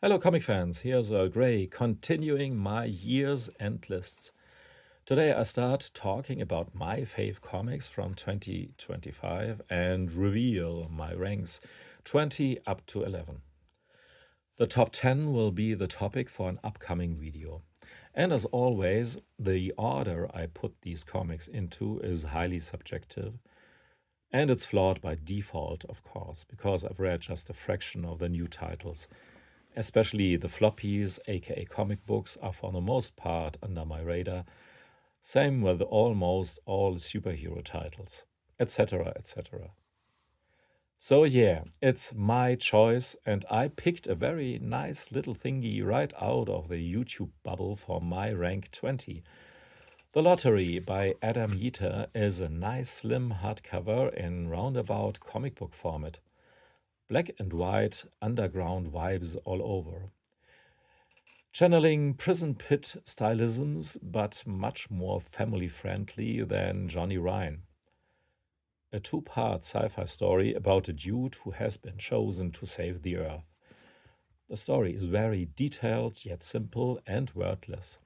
Hello, comic fans. Here's Earl Grey continuing my year's end lists. Today I start talking about my fave comics from 2025 and reveal my ranks 20 up to 11. The top 10 will be the topic for an upcoming video. And as always, the order I put these comics into is highly subjective. And it's flawed by default, of course, because I've read just a fraction of the new titles. Especially the floppies, aka comic books, are for the most part under my radar. Same with almost all superhero titles, etc., etc. So, yeah, it's my choice, and I picked a very nice little thingy right out of the YouTube bubble for my rank 20. The Lottery by Adam Yeater is a nice slim hardcover in roundabout comic book format. Black and white underground vibes all over. Channeling prison pit stylisms, but much more family friendly than Johnny Ryan. A two-part sci-fi story about a dude who has been chosen to save the Earth. The story is very detailed yet simple and wordless.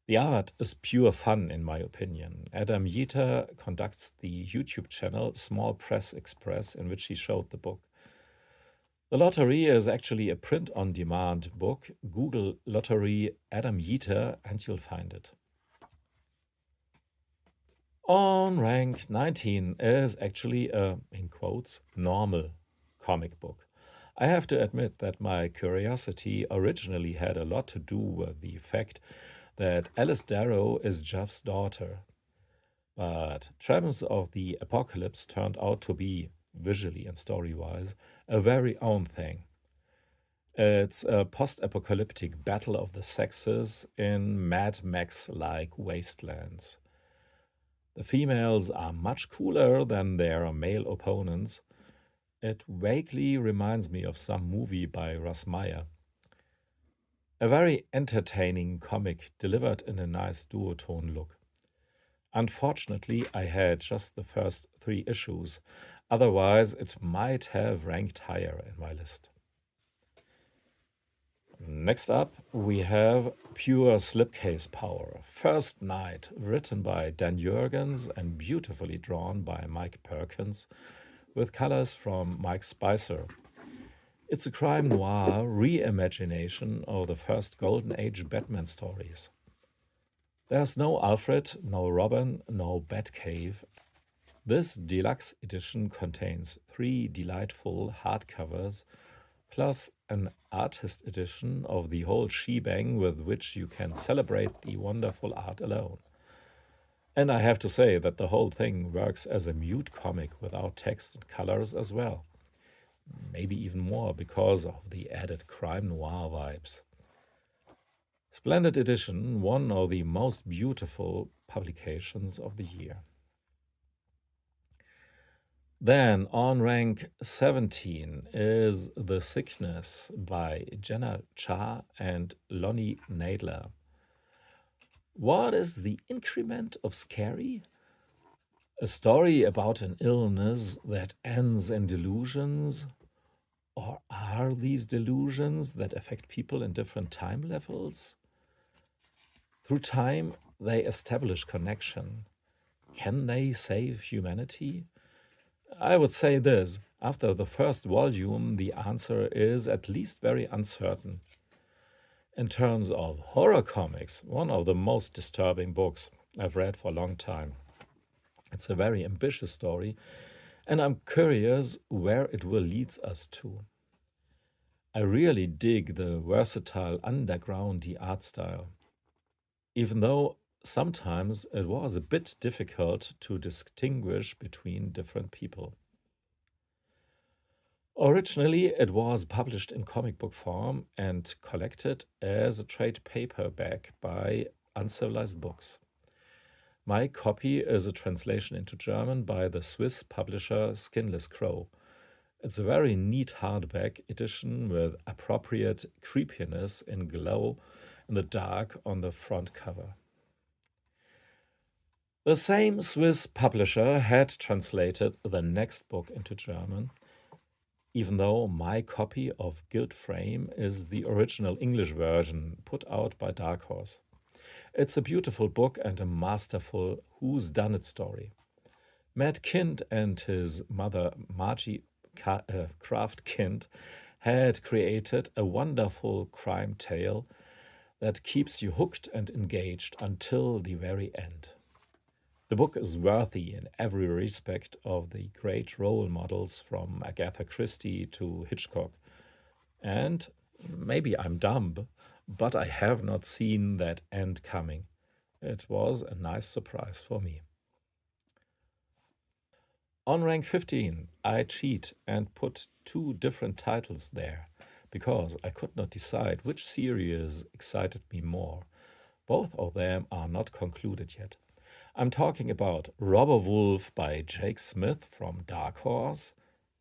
The art is pure fun, in my opinion. Adam Yeater conducts the YouTube channel Small Press Express, in which he showed the book. The Lottery is actually a print-on-demand book. Google Lottery Adam Yeater and you'll find it. On rank 19 is actually a, in quotes, normal comic book. I have to admit that my curiosity originally had a lot to do with the fact that Alice Darrow is Jeff's daughter. But Tremors of the Apocalypse turned out to be, visually and story-wise, a very own thing. It's a post-apocalyptic battle of the sexes in Mad Max-like wastelands. The females are much cooler than their male opponents. It vaguely reminds me of some movie by Russ Meyer. A very entertaining comic delivered in a nice duotone look. Unfortunately, I had just the first 3 issues. Otherwise, it might have ranked higher in my list. Next up, we have Pure Slipcase Power. First Night, written by Dan Jurgens and beautifully drawn by Mike Perkins, with colors from Mike Spicer. It's a crime noir reimagination of the first Golden Age Batman stories. There's no Alfred, no Robin, no Batcave. This deluxe edition contains 3 delightful hardcovers plus an artist edition of the whole shebang with which you can celebrate the wonderful art alone. And I have to say that the whole thing works as a mute comic without text and colors as well. Maybe even more because of the added crime noir vibes. Splendid edition, one of the most beautiful publications of the year. Then on rank 17 is The Sickness by Jenna Cha and Lonnie Nadler. What is the increment of scary? A story about an illness that ends in delusions? Or are these delusions that affect people in different time levels? Through time, they establish connection. Can they save humanity? I would say this, after the first volume, the answer is at least very uncertain. In terms of horror comics, one of the most disturbing books I've read for a long time. It's a very ambitious story, and I'm curious where it will lead us to. I really dig the versatile undergroundy art style, even though sometimes it was a bit difficult to distinguish between different people. Originally, it was published in comic book form and collected as a trade paperback by Uncivilized Books. My copy is a translation into German by the Swiss publisher Skinless Crow. It's a very neat hardback edition with appropriate creepiness in glow in the dark on the front cover. The same Swiss publisher had translated the next book into German. even though my copy of Guild Frame is the original English version put out by Dark Horse. It's a beautiful book and a masterful who's-done-it story. Matt Kind and his mother, Margie Kraft Kind, had created a wonderful crime tale that keeps you hooked and engaged until the very end. The book is worthy in every respect of the great role models from Agatha Christie to Hitchcock. And maybe I'm dumb, but I have not seen that end coming. It was a nice surprise for me. On rank 15, I cheat and put two different titles there because I could not decide which series excited me more. Both of them are not concluded yet. I'm talking about Robber Wolf by Jake Smith from Dark Horse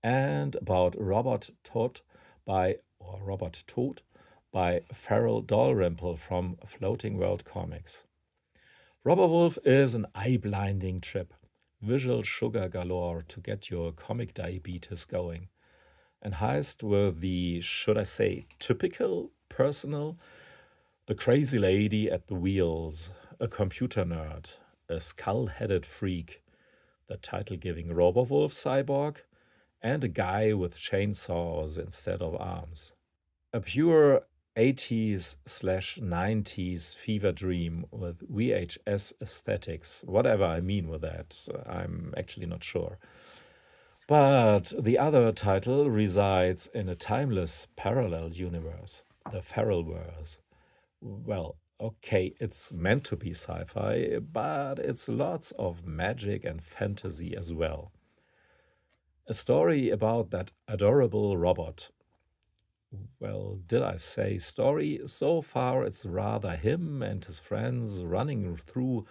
and about Robert Todd by Farrell Dalrymple from Floating World Comics. Robber Wolf is an eye-blinding trip, visual sugar galore to get your comic diabetes going. And heist with the, should I say, typical personal, the crazy lady at the wheels, a computer nerd, a skull-headed freak, the title-giving Robber Wolf cyborg, and a guy with chainsaws instead of arms. A pure 80s/90s fever dream with VHS aesthetics, whatever I mean with that, I'm actually not sure. But the other title resides in a timeless parallel universe, the Feralverse. Well, okay, it's meant to be sci fi, but it's lots of magic and fantasy as well. A story about that adorable robot. Well, did I say story? So far, it's rather him and his friends running through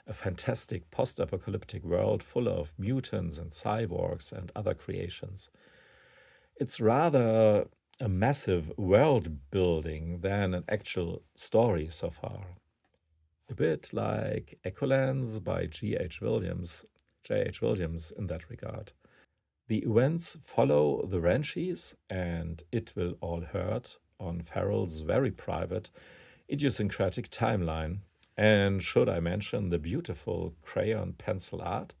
a fantastic post apocalyptic world full of mutants and cyborgs and other creations. It's rather a massive world building than an actual story so far. A bit like Echolands by J.H. Williams in that regard. The events follow the Ranchies and It Will All Hurt on Farrell's very private, idiosyncratic timeline. And should I mention the beautiful crayon pencil art?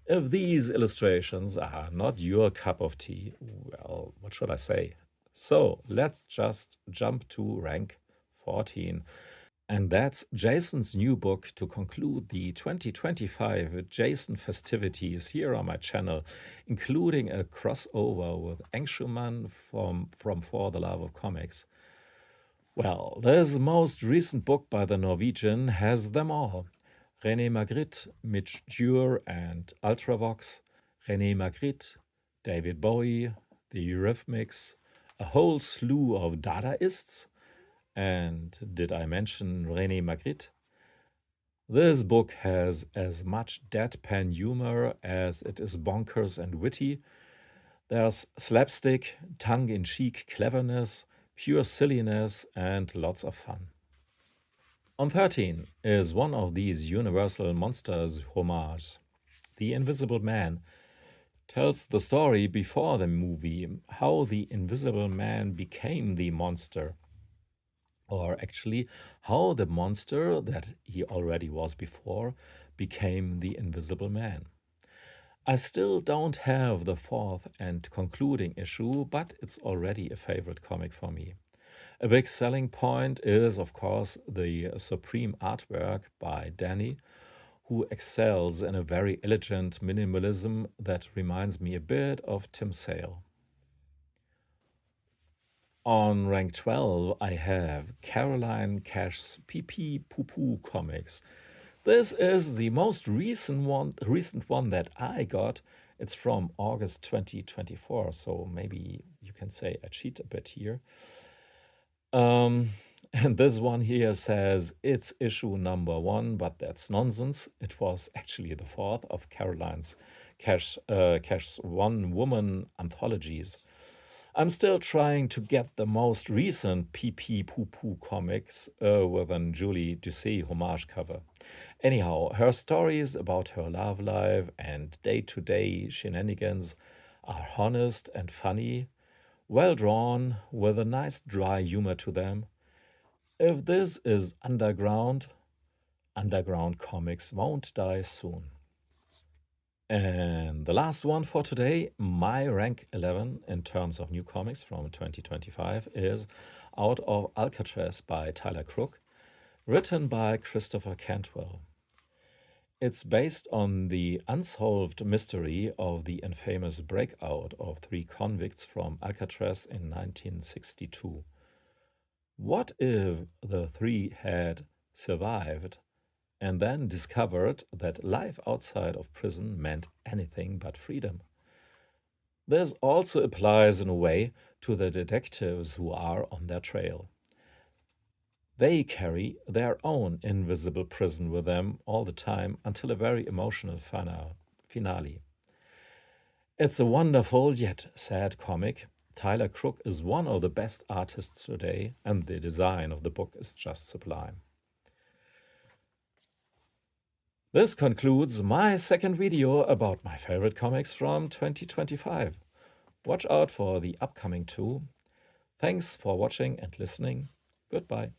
If these illustrations are not your cup of tea, well, what should I say? So let's just jump to rank 14. And that's Jason's new book to conclude the 2025 Jason festivities here on my channel, including a crossover with Engschumann from For the Love of Comics. Well, this most recent book by the Norwegian has them all. René Magritte, Mitch Dure and Ultravox, René Magritte, David Bowie, the Eurythmics, a whole slew of Dadaists. And did I mention René Magritte? This book has as much deadpan humor as it is bonkers and witty. There's slapstick, tongue-in-cheek cleverness, pure silliness, and lots of fun. On 13 is one of these Universal Monsters homages. The Invisible Man tells the story before the movie, how the Invisible Man became the monster. Or actually, how the monster that he already was before became the Invisible Man. I still don't have the fourth and concluding issue, but it's already a favorite comic for me. A big selling point is, of course, the supreme artwork by Danny, who excels in a very elegant minimalism that reminds me a bit of Tim Sale. On rank 12, I have Caroline Cash's PP Poo Poo comics. This is the most recent one that I got. It's from August 2024, so maybe you can say I cheat a bit here. And this one here says it's issue number 1, but that's nonsense. It was actually the fourth of Caroline's Cash's one-woman anthologies. I'm still trying to get the most recent PP Poo Poo comics with an Julie Doucet homage cover. Anyhow, her stories about her love life and day-to-day shenanigans are honest and funny, well drawn, with a nice dry humor to them. If this is underground, underground comics won't die soon. And the last one for today, my rank 11 in terms of new comics from 2025 is Out of Alcatraz by Tyler Crook, written by Christopher Cantwell. It's based on the unsolved mystery of the infamous breakout of 3 convicts from Alcatraz in 1962. What if the 3 had survived and then discovered that life outside of prison meant anything but freedom? This also applies in a way to the detectives who are on their trail. They carry their own invisible prison with them all the time until a very emotional finale. It's a wonderful yet sad comic. Tyler Crook is one of the best artists today, and the design of the book is just sublime. This concludes my second video about my favorite comics from 2025. Watch out for the upcoming 2. Thanks for watching and listening. Goodbye.